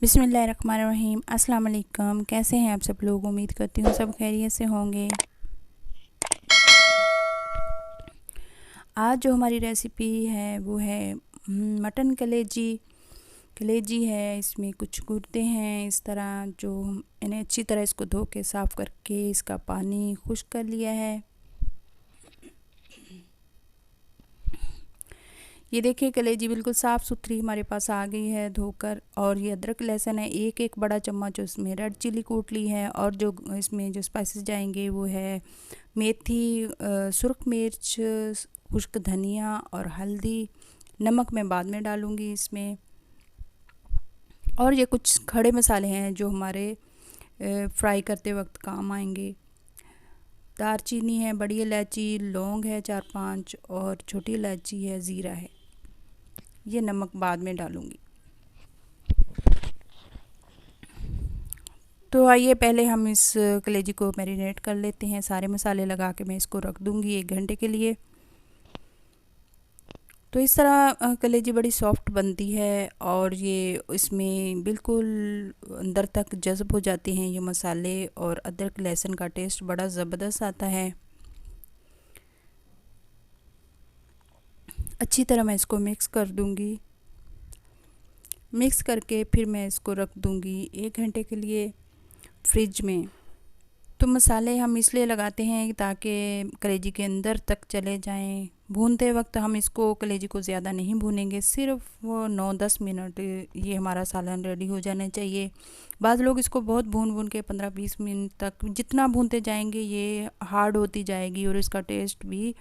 बिस्मिल्लाहिर्रहमानिर्रहीम। अस्सलाम वालेकुम। कैसे हैं आप सब लोग? उम्मीद करती हूँ सब खैरियत से होंगे। आज जो हमारी रेसिपी है वो है मटन कलेजी। कलेजी है, इसमें कुछ गुर्दे हैं इस तरह, जो इन्हें अच्छी तरह इसको धो के साफ़ करके इसका पानी खुश्क कर लिया है। ये देखिए कलेजी बिल्कुल साफ़ सुथरी हमारे पास आ गई है धोकर। और ये अदरक लहसुन है, एक एक बड़ा चम्मच उसमें रेड चिली कूट ली है। और जो इसमें जो स्पाइसेस जाएंगे वो है मेथी, सुर्ख मिर्च, खुश्क धनिया और हल्दी। नमक मैं बाद में डालूँगी इसमें। और ये कुछ खड़े मसाले हैं जो हमारे फ्राई करते वक्त काम आएंगे। दालचीनी है, बड़ी इलायची, लौंग है 4-5 और छोटी इलायची है, ज़ीरा है। ये नमक बाद में डालूँगी। तो आइए पहले हम इस कलेजी को मैरिनेट कर लेते हैं। सारे मसाले लगा के मैं इसको रख दूँगी 1 घंटे के लिए। तो इस तरह कलेजी बड़ी सॉफ्ट बनती है और ये इसमें बिल्कुल अंदर तक जज़्ब हो जाते हैं ये मसाले, और अदरक लहसुन का टेस्ट बड़ा ज़बरदस्त आता है। अच्छी तरह मैं इसको मिक्स कर दूँगी। मिक्स करके फिर मैं इसको रख दूँगी 1 घंटे के लिए फ्रिज में। तो मसाले हम इसलिए लगाते हैं ताकि कलेजी के अंदर तक चले जाएं। भूनते वक्त हम इसको कलेजी को ज़्यादा नहीं भूनेंगे, सिर्फ वो 9-10 मिनट ये हमारा सालन रेडी हो जाना चाहिए। बाद लोग इसको बहुत भून के 15-20 मिनट तक जितना भूनते जाएंगे ये हार्ड होती जाएगी और इसका टेस्ट भी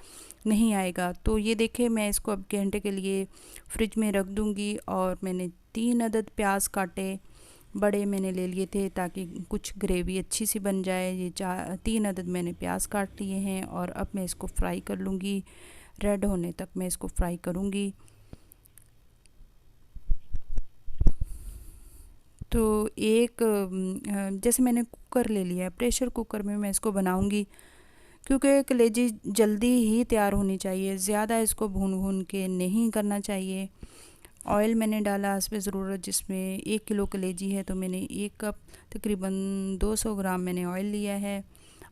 नहीं आएगा। तो ये देखिए मैं इसको अब घंटे के लिए फ्रिज में रख दूँगी। और मैंने 3 अदद प्याज काटे, बड़े मैंने ले लिए थे ताकि कुछ ग्रेवी अच्छी सी बन जाए। ये 3 अदद मैंने प्याज काट लिए हैं और अब मैं इसको फ्राई कर लूँगी। रेड होने तक मैं इसको फ्राई करूँगी। तो एक जैसे मैंने कुकर ले लिया है, प्रेशर कुकर में मैं इसको बनाऊँगी, क्योंकि कलेजी जल्दी ही तैयार होनी चाहिए। ज़्यादा इसको भून के नहीं करना चाहिए। ऑयल मैंने डाला हस्बे ज़रूरत, जिसमें 1 किलो कलेजी है तो मैंने 1 कप तकरीबन 200 ग्राम मैंने ऑयल लिया है।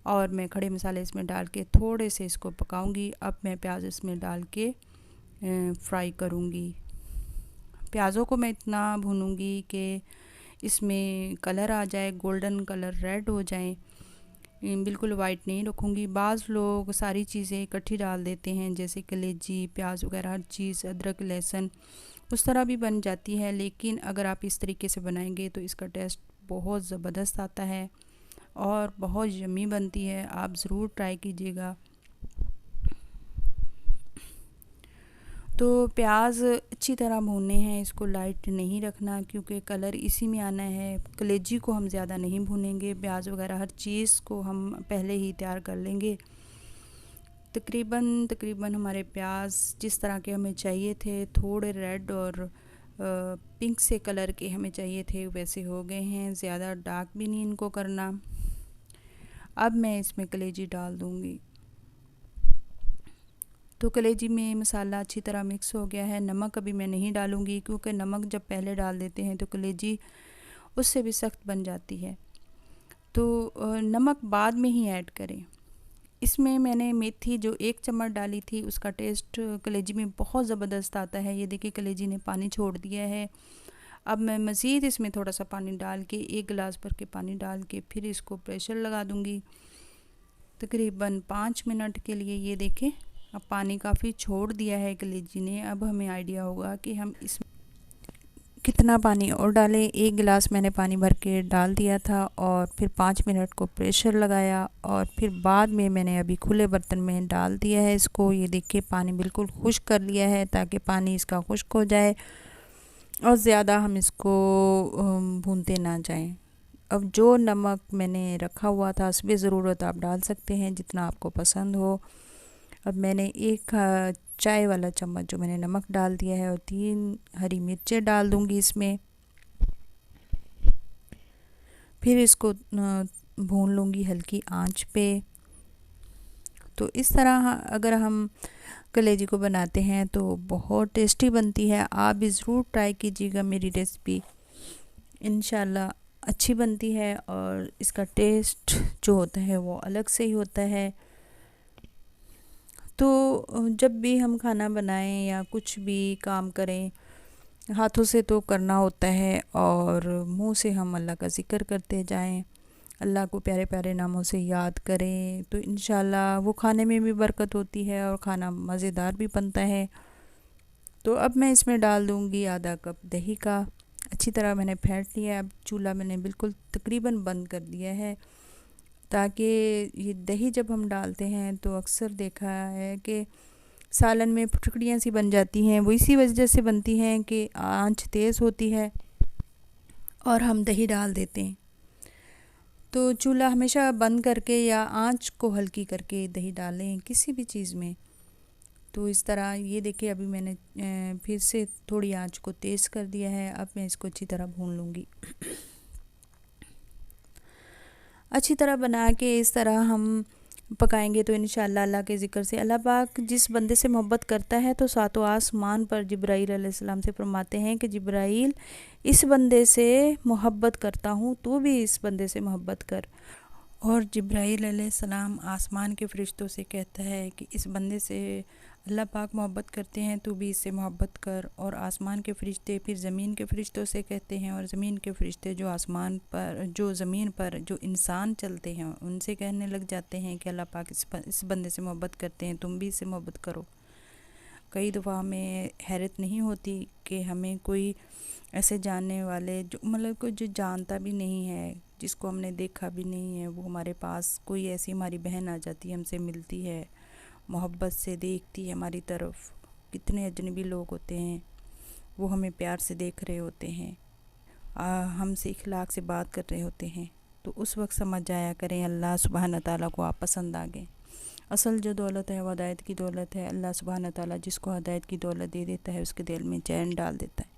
और मैं खड़े मसाले इसमें डाल के थोड़े से इसको पकाऊंगी। अब मैं प्याज इसमें डाल के फ्राई करूंगी। प्याज़ों को मैं इतना भूनूंगी कि इसमें कलर आ जाए, गोल्डन कलर, रेड हो जाए। बिल्कुल वाइट नहीं रखूँगी। बाज़ लोग सारी चीज़ें इकट्ठी डाल देते हैं, जैसे कलेजी, प्याज वगैरह हर चीज़, अदरक लहसुन, उस तरह भी बन जाती है। लेकिन अगर आप इस तरीके से बनाएंगे तो इसका टेस्ट बहुत ज़बरदस्त आता है और बहुत यम्मी बनती है। आप ज़रूर ट्राई कीजिएगा। तो प्याज अच्छी तरह भूनने हैं, इसको लाइट नहीं रखना क्योंकि कलर इसी में आना है। कलेजी को हम ज़्यादा नहीं भूनेंगे, प्याज वगैरह हर चीज़ को हम पहले ही तैयार कर लेंगे। तकरीबन हमारे प्याज जिस तरह के हमें चाहिए थे, थोड़े रेड और पिंक से कलर के हमें चाहिए थे, वैसे हो गए हैं। ज़्यादा डार्क भी नहीं इनको करना। अब मैं इसमें कलेजी डाल दूँगी। तो कलेजी में मसाला अच्छी तरह मिक्स हो गया है। नमक अभी मैं नहीं डालूँगी क्योंकि नमक जब पहले डाल देते हैं तो कलेजी उससे भी सख्त बन जाती है। तो नमक बाद में ही ऐड करें। इसमें मैंने मेथी जो 1 चम्मच डाली थी, उसका टेस्ट कलेजी में बहुत ज़बरदस्त आता है। ये देखिए कलेजी ने पानी छोड़ दिया है। अब मैं मज़ीद इसमें थोड़ा सा पानी डाल के, 1 गिलास भर के पानी डाल के फिर इसको प्रेशर लगा दूँगी तकरीबन 5 मिनट के लिए। ये देखें अब पानी काफ़ी छोड़ दिया है कलेजी ने। अब हमें आइडिया होगा कि हम इसमें कितना पानी और डालें। 1 गिलास मैंने पानी भर के डाल दिया था और फिर 5 मिनट को प्रेशर लगाया और फिर बाद में मैंने अभी खुले बर्तन में डाल दिया है इसको। ये देखिए पानी बिल्कुल खुश्क कर लिया है ताकि पानी इसका खुश्क हो जाए और ज़्यादा हम इसको भूनते ना जाएं। अब जो नमक मैंने रखा हुआ था, हस्बे ज़रूरत आप डाल सकते हैं जितना आपको पसंद हो। अब मैंने 1 चाय वाला चम्मच जो मैंने नमक डाल दिया है और 3 हरी मिर्चें डाल दूंगी इसमें। फिर इसको भून लूँगी हल्की आंच पे। तो इस तरह अगर हम कलेजी को बनाते हैं तो बहुत टेस्टी बनती है। आप भी ज़रूर ट्राई कीजिएगा मेरी रेसिपी। इंशाल्लाह अच्छी बनती है और इसका टेस्ट जो होता है वो अलग से ही होता है। तो जब भी हम खाना बनाएं या कुछ भी काम करें, हाथों से तो करना होता है और मुंह से हम अल्लाह का ज़िक्र करते जाएं, अल्लाह को प्यारे प्यारे नामों से याद करें, तो इंशाल्लाह वो खाने में भी बरकत होती है और खाना मज़ेदार भी बनता है। तो अब मैं इसमें डाल दूँगी आधा कप दही का। अच्छी तरह मैंने फेंट लिया है। अब चूल्हा मैंने बिल्कुल तकरीबन बंद कर दिया है, ताकि ये दही जब हम डालते हैं तो अक्सर देखा है कि सालन में फुटकड़ियाँ सी बन जाती हैं। वो इसी वजह से बनती हैं कि आंच तेज़ होती है और हम दही डाल देते हैं। तो चूल्हा हमेशा बंद करके या आंच को हल्की करके दही डालें किसी भी चीज़ में। तो इस तरह ये देखिए अभी मैंने फिर से थोड़ी आंच को तेज़ कर दिया है। अब मैं इसको अच्छी तरह भून लूँगी। अच्छी तरह बना के इस तरह हम पकाएंगे तो इंशाअल्लाह अल्लाह के ज़िक्र से अल्लाह पाक जिस बंदे से मोहब्बत करता है तो सातों आसमान पर जिब्राईल अलैहिस्सलाम से फरमाते हैं कि जिब्राईल, इस बंदे से मोहब्बत करता हूँ, तू भी इस बंदे से मोहब्बत कर। और जिब्राईल अलैहिस्सलाम आसमान के फ़रिश्तों से कहता है कि इस बंदे से अल्लाह पाक मोहब्बत करते हैं, तू भी इससे मोहब्बत कर। और आसमान के फ़रिश्ते फिर ज़मीन के फ़रिश्तों से कहते हैं, और ज़मीन के फ़रिश्ते जो आसमान पर जो ज़मीन पर जो इंसान चलते हैं उनसे कहने लग जाते हैं कि अल्लाह पाक इस बंदे से मोहब्बत करते हैं, तुम भी इससे मोहब्बत करो। कई दफ़ा हमें हैरत नहीं होती कि हमें कोई ऐसे जानने वाले जो मतलब कोई जो जानता भी नहीं है, जिसको हमने देखा भी नहीं है, वो हमारे पास कोई ऐसी हमारी बहन आ जाती है, हमसे मिलती है, मोहब्बत से देखती है हमारी तरफ। कितने अजनबी लोग होते हैं, वो हमें प्यार से देख रहे होते हैं, हमसे इखलाक से बात कर रहे होते हैं। तो उस वक्त समझ जाया करें अल्लाह सुब्हान ताला को आप पसंद आ गए। असल जो दौलत है वो हदायत की दौलत है। अल्लाह सुब्हान ताला जिसको हदायत की दौलत दे देता है उसके दिल में चैन डाल देता है।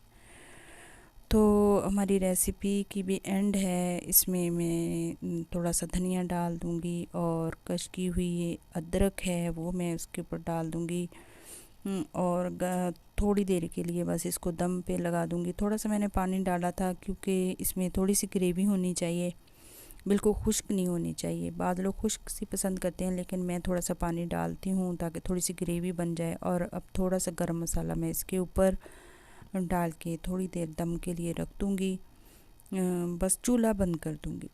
तो हमारी रेसिपी की भी एंड है, इसमें मैं थोड़ा सा धनिया डाल दूँगी और कश की हुई अदरक है वो मैं उसके ऊपर डाल दूँगी। और थोड़ी देर के लिए बस इसको दम पे लगा दूँगी। थोड़ा सा मैंने पानी डाला था क्योंकि इसमें थोड़ी सी ग्रेवी होनी चाहिए, बिल्कुल खुश्क नहीं होनी चाहिए। बाद लोग खुश्क सी पसंद करते हैं, लेकिन मैं थोड़ा सा पानी डालती हूँ ताकि थोड़ी सी ग्रेवी बन जाए। और अब थोड़ा सा गरम मसाला मैं इसके ऊपर डाल के थोड़ी देर दम के लिए रख दूँगी, बस चूल्हा बंद कर दूँगी।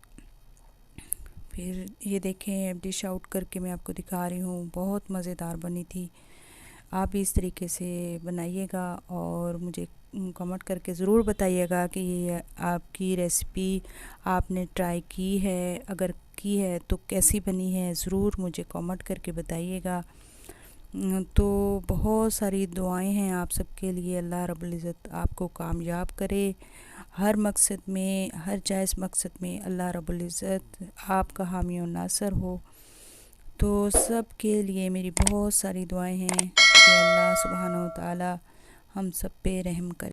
फिर ये देखें अब डिश आउट करके मैं आपको दिखा रही हूँ, बहुत मज़ेदार बनी थी। आप भी इस तरीके से बनाइएगा और मुझे कमेंट करके ज़रूर बताइएगा कि ये आपकी रेसिपी आपने ट्राई की है, अगर की है तो कैसी बनी है, ज़रूर मुझे कमेंट करके बताइएगा। तो बहुत सारी दुआएं हैं आप सबके लिए। अल्लाह रब्बुल इज़्ज़त आपको कामयाब करे हर मकसद में, हर जायज़ मकसद में अल्लाह रब्बुल इज़्ज़त आपका हामी और नासर हो। तो सब के लिए मेरी बहुत सारी दुआएं हैं कि अल्लाह सुब्हानहू तआला हम सब पे रहम करे।